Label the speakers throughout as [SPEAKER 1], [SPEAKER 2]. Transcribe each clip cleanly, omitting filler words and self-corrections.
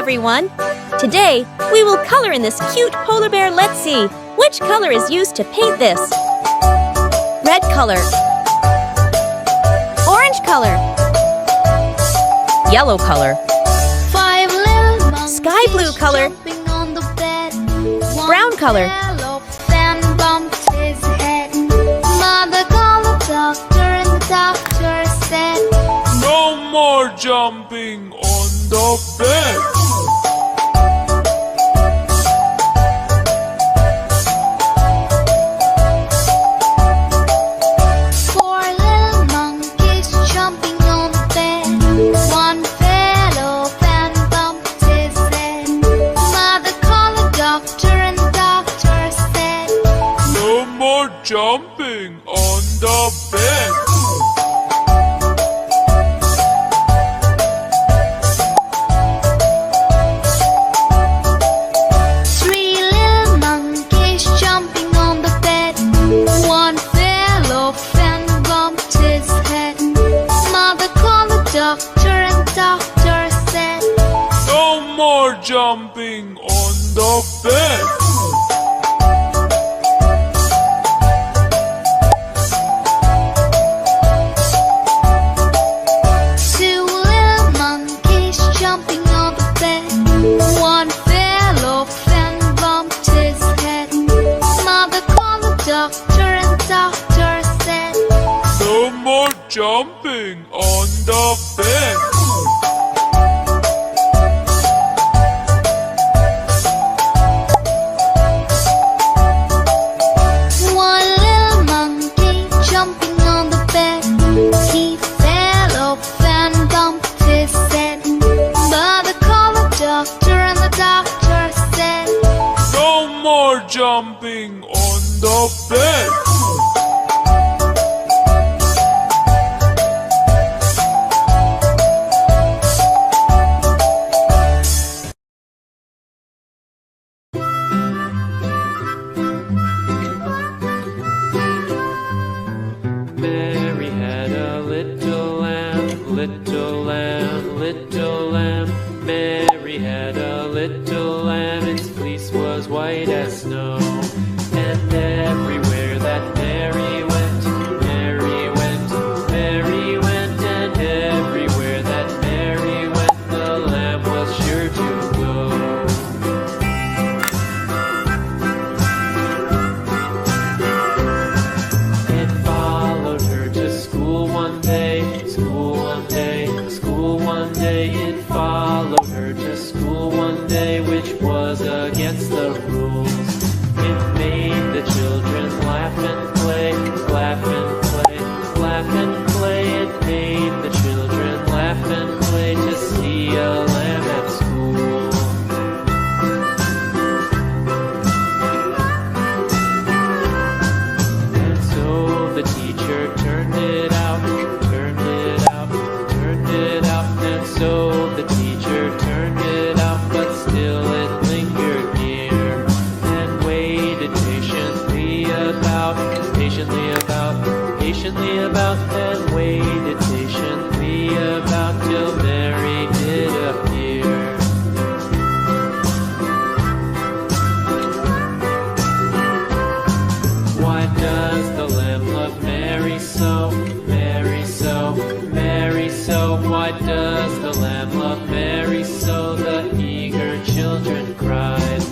[SPEAKER 1] everyone! Today, we will color in this cute polar bear. Let's see, which color is used to paint this? Red color. Orange color. Yellow color. Sky blue color. Brown color.
[SPEAKER 2] No more jumping on the bed.
[SPEAKER 3] Four little monkeys jumping on the bed. One fell off and bumped his head. Mother called the doctor and the doctor said,
[SPEAKER 2] No more jumping on the bed.
[SPEAKER 3] Doctor and doctor said,
[SPEAKER 2] No more jumping on the bed.
[SPEAKER 3] Two little monkeys jumping on the bed. One fell off and bumped his head. Mother called the doctor and doctor said,
[SPEAKER 2] No more jumping on the bed.
[SPEAKER 3] One little monkey jumping on the bed. He fell off and bumped his head. Mother called the doctor and the doctor said,
[SPEAKER 2] No more jumping on the bed.
[SPEAKER 4] Mary had a little lamb, little lamb, little lamb. Mary had a little lamb, its fleece was white as snow. And everywhere that Mary went, Mary went, Mary went. And everywhere that Mary went, the lamb was sure to go. It followed her to school one day, school one day, school one day. It followed her to school one day, which was against the rules. It made the children laugh and play, laugh and play, laugh and play. It made the children laugh and play to see a lamb at school. And so the teacher turned it out, turned it out, turned it out. And so the teacher turned it out, but still it lingered near. And waited patiently about, patiently about, patiently about. And waited patiently about till Mary did appear. Why does the lamb love Mary so, Mary so, Mary so? Why does the lamb love Mary so? The eager children cried.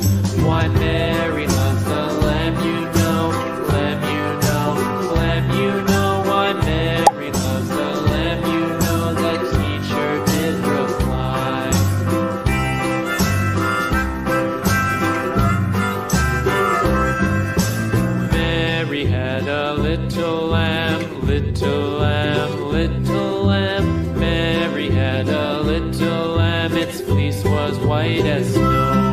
[SPEAKER 4] Why Mary loves the lamb, you know, lamb, you know, lamb, you know. Why Mary loves the lamb, you know, the teacher did reply. Mary had a little lamb, little lamb, little lamb. Mary had a little lamb, its fleece was white as snow.